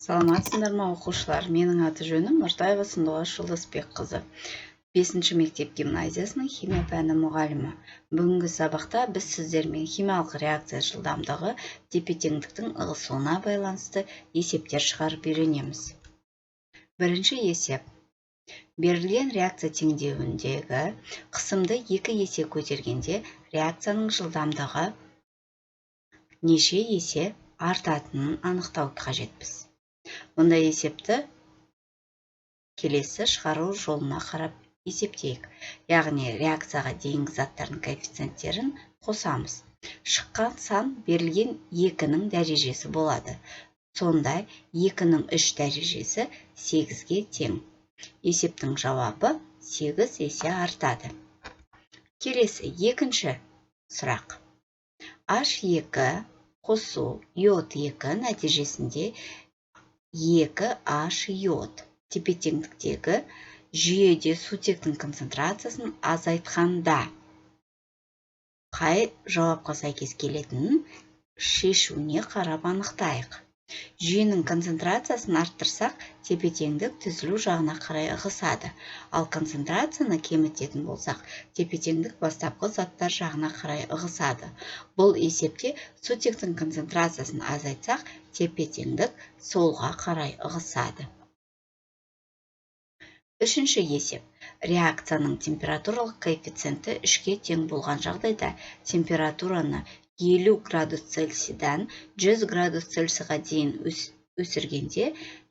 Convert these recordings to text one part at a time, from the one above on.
Саламатсыздар ма оқушылар? Менің аты жөнім Нұртаева Сындуғаш Жолдасбекқызы. 5-ші мектеп гимназиясының химия пәні мұғалімі. Бүгінгі сабақта біз сіздермен химиялық реакция жылдамдығы тепе-теңдіктің ығысуына байланысты есептер шығарып үйренеміз. Бірінші есеп. Берілген реакция теңдеуіндегі қысымды 2 есе көтергенде реакцияның жылдамдығы неше есе артатынын анықтау қажетпіз. Мұндай есепті келесі шығару жолына қарап есептейік. Яғни реакцияға дейінгі заттардың коэффициенттерін қосамыз. Шыққан сан берілген 2-нің дәрежесі болады. Сонда 2-нің 3 дәрежесі 8-ге тең. Есептің жауабы 8 есе артады. Келесі екінші сұрақ. H2 қосу йод 2 нәтижесінде 2H йод тепе-теңдіктегі жүйеде сутектің концентрациясын азайтқанда қай жауапқа сәйкес келетінін шешуіне қарап анықтайық. Жүйенің концентрациясын арттырсақ, тепе-теңдік түзілу жағына қарай ығысады. Ал концентрацияны кемітетін болсақ, тепе-теңдік бастапқы заттар жағына қарай ығысады. Бұл есепте сутектің концентрациясын азайтсақ, тепе-теңдік солға қарай ығысады. Үшінші есеп. Реакцияның температуралық коэффициенті 3-ке тең болған жағдайда температураны 50 градус Цельсийдан 100 градус Цельсийға дейін өсіргенде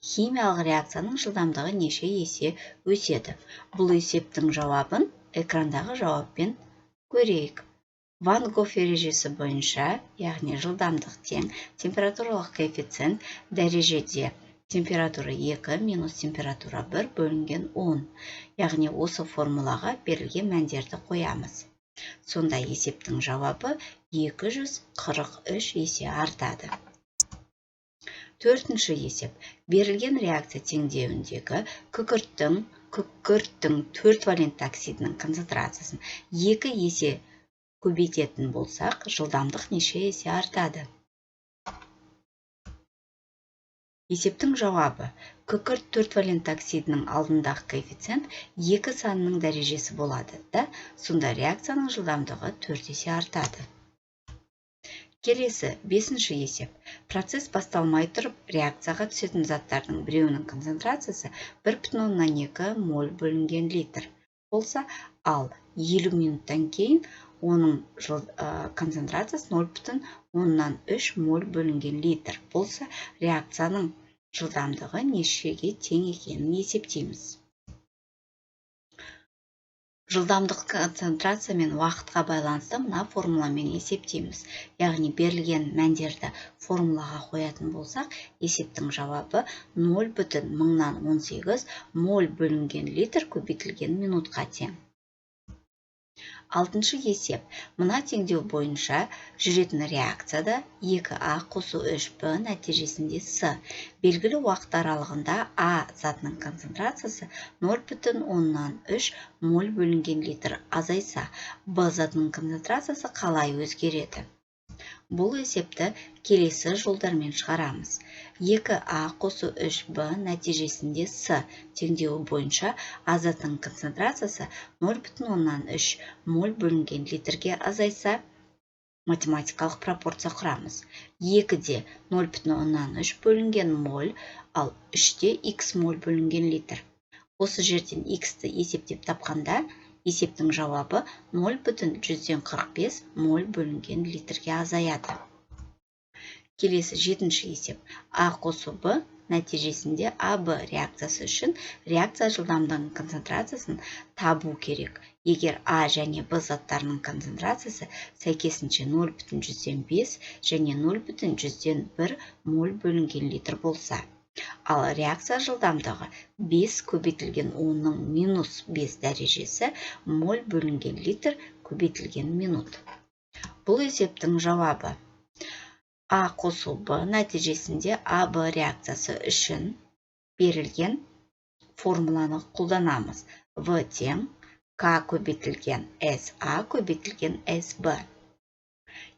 химиялық реакцияның жылдамдығы неше есе өседі. Бұл есептің жауабын экрандағы жауаппен көрейік. Ван Гог ережесі бойынша, яғни жылдамдық тең температуралық коэффициент дәрежеде температура 2 минус температура 1 бөлінген 10. Яғни осы формулаға берілген мәндерді қоямыз. Сонда есептің жауабы 243 есе артады. Төртінші есеп. Берілген реакция теңдеуіндегі күкірттің 4 валентті оксидінің концентрациясын 2 есе көбейтетін болсақ, жылдамдық неше есе артады. Есептің жауабы. Күкірт 4 валентті оксидінің алдындағы коэффициент 2 санының дәрежесі болады да, сонда реакцияның жылдамдығы 4 есе артады. Келесі 5-ші есеп. Процесс басталмай тұрып, реакцияға түсетін заттардың біреуінің концентрациясы 1,2 моль бөлінген литр болса, ал 50 минуттан кейін оның концентрациясы 0,3 моль бөлінген литр болса, реакцияның жылдамдығы нешеге тең екенін есептейміз. Жылдамдық концентрация мен уақытқа байланысты мына формуламен есептейміз. Яғни берілген мәндерді формулаға қоятын болсақ, есептің жауабы 0,18 моль бөлінген литр көбейтілген минутқа тең. 6-шы есеп. Мына теңдеу бойынша жүретін реакцияда 2А қосу 3Б нәтижесінде С. Белгілі уақыт аралығында А затының концентрациясы 0,3 моль бөлінген литр азайса, Б затының концентрациясы қалай өзгереді? Бұл есепті келесі жолдармен шығарамыз. 2А қосу 3Б нәтижесінде С теңдеуі бойынша А затының концентрациясы 0,3 моль бөлінген литрге азайса, математикалық пропорция құрамыз. 2-де 0,3 бөлінген моль, ал 3-де X моль бөлінген литр. Осы жерден X-ті есептеп тапқанда, есептің жауабы 0,145 моль бөлінген литрге азаяды. Келесі 7-ші есеп. А қосу Б нәтижесінде АБ реакциясы үшін реакция жылдамдығының концентрациясын табу керек. Егер А және Б заттарының концентрациясы сәйкесінше 0,105 және 0,101 моль бөлінген литр болса, ал реакция жылдамдығы 5 көбейтілген 10-ның минус 5 дәрежесі моль бөлінген литр көбейтілген минут. Бұл есептің жауабы. А қосу Б нәтижесінде АБ реакциясы үшін берілген формуланы қолданамыз. В тең К көбейтілген СА көбейтілген СБ.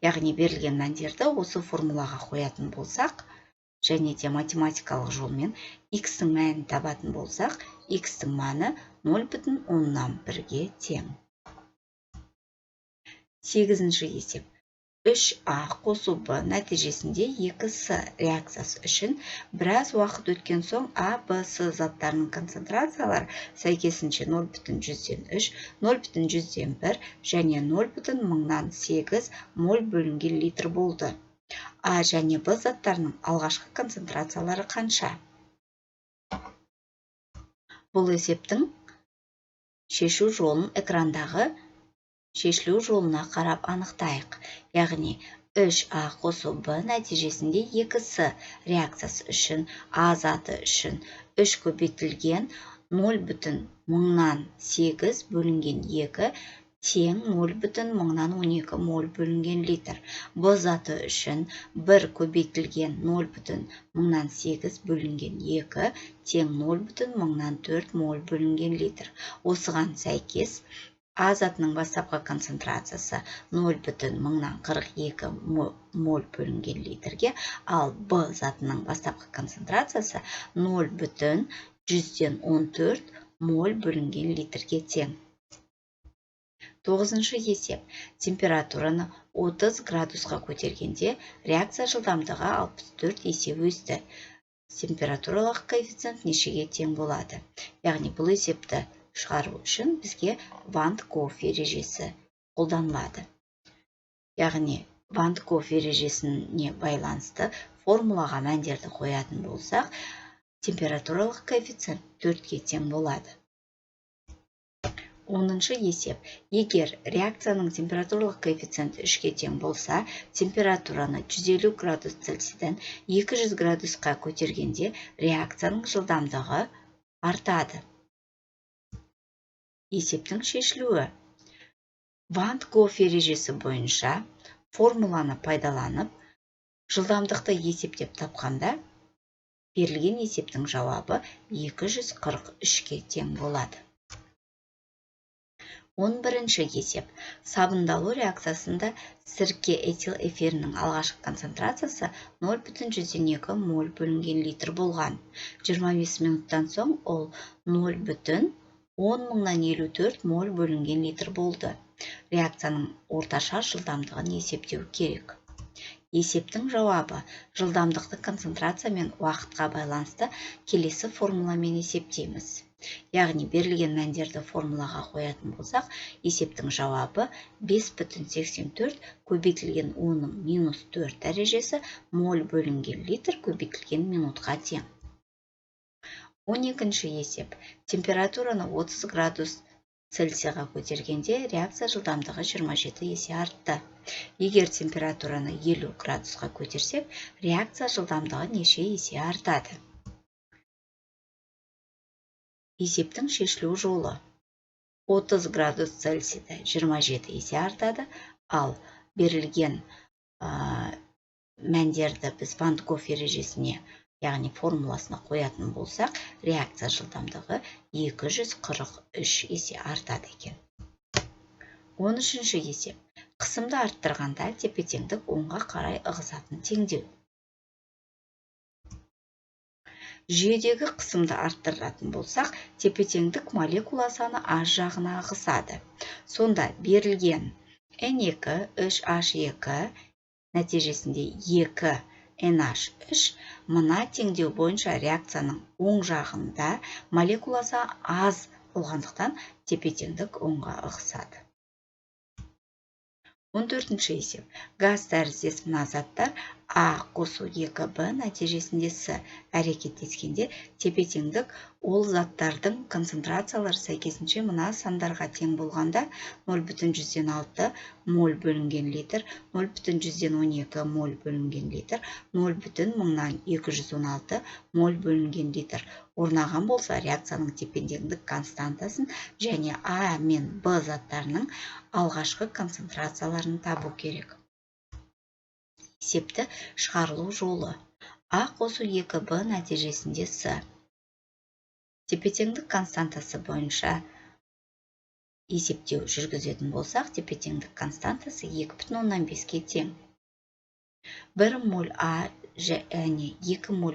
Яғни берілген мәндерді осы формулаға қоятын болсақ, және де математикалық жолмен x-тің мәнін табатын болсақ, x-тің мәні 0,1-ге тең. 8-ші есеп. 3а қосу b нәтижесінде 2с реакциясы үшін біраз уақыт өткен соң А, Б, С заттарының концентрациялары сәйкесінше 0,3, 0,1 және 0,8 моль бөлінген литр болды. А және Б заттарының алғашқы концентрациялары қанша? Бұл есептің шешу жолын экрандағы шешілу жолына қарап анықтайық. Яғни 3а қосу b нәтижесінде 2с реакциясы үшін А заты үшін 3 көбейтілген 0,8 бөлінген 2 тең 0,12 моль бөлінген литр. Б заты үшін 1 көбейтілген 0,8 бөлінген 2 тең 0,4 моль бөлінген литр. Осыған сәйкес А затының бастапқы концентрациясы 0,42 моль бөлінген литрге, ал Б затының бастапқы концентрациясы 0,114 моль бөлінген литрге тең. 9-шы есеп. Температураны 30 градусқа көтергенде реакция жылдамдығы 64 есе өсті. Температуралық коэффициент нешеге тең болады? Яғни бұл есепті шығару үшін бізге Ван де Гроф ережесі қолданылады. Яғни Ван де Гроф ережесіне байланысты формулаға мәндерді қоятын болсақ, температуралық коэффициент 4-ге тең болады. 10-шы есеп. Егер реакцияның температуралық коэффициенті 3-ге тең болса, температураны 150 градус Цельсийден 200 градусқа көтергенде реакцияның жылдамдығы артады. Есептің шешілуі. Ван де Гроф ережесі бойынша формуланы пайдаланып, жылдамдықты есептеп тапқанда, берілген есептің жауабы 243-ге тең болады. 11-ші есеп. Сабындалу реакциясында сірке этил эфирінің алғашқы концентрациясы 0,2 моль бөлінген литр болған. 25 минуттан соң ол 0,1054 моль бөлінген литр болды. Реакцияның орташа жылдамдығын есептеу керек. Есептің жауабы жылдамдықты концентрация мен уақытқа байланысты келесі формуламен есептейміз. Яғни берілген мәндерді формулаға қоятын болсақ, есептің жауабы 5,84 көбейтілген 10-ның -4 дәрежесі моль бөлінген литр көбейтілген минутқа тең. 12-ші есеп. Температураны 30 градус Цельсийға көтергенде реакция жылдамдығы 27 есе артты. Егер температураны 50 градусқа көтерсек, реакция жылдамдығы неше есе артады? Есептің шешілу жолы. 30 градус Цельсийда 27 есе артады, ал берілген мәндерді біз Ван де Гроф ережесіне, яғни формуласына қоятын болсақ, реакция жылдамдығы 243 есе артады екен. 13-ші есеп. Қысымды арттырғанда тепе-теңдік оңға қарай ығысатын теңдеу. Жүйедегі қысымды арттыратын болсақ, тепе-теңдік молекула саны аз жағына ығысады. Сонда берілген N2, 3H2 нәтижесінде 2 NH3 мына теңдеу бойынша реакцияның оң жағында молекуласы аз болғандықтан тепе-теңдік оңға ығысады. 14-ші есеп. Газ тәріздес мына заттар А қосу 2Б нәтижесінде С әрекеттескенде тепе-теңдік ол заттардың концентрациялары сәйкесінше мына сандарға тең болғанда 0,106 моль бөлінген литр, 0,112 моль бөлінген литр, 0,216 моль бөлінген литр орнаған болса, реакцияның тепе-теңдік константасын және А мен Б заттарының алғашқы концентрацияларын табу керек. Есепті шығарылу жолы. А қосу 2Б нәтижесінде С. Тепе-теңдік константасы бойынша есептеу жүргізетін болсақ, тепе-теңдік константасы 2,5-ге тең. 1 моль А және 2 моль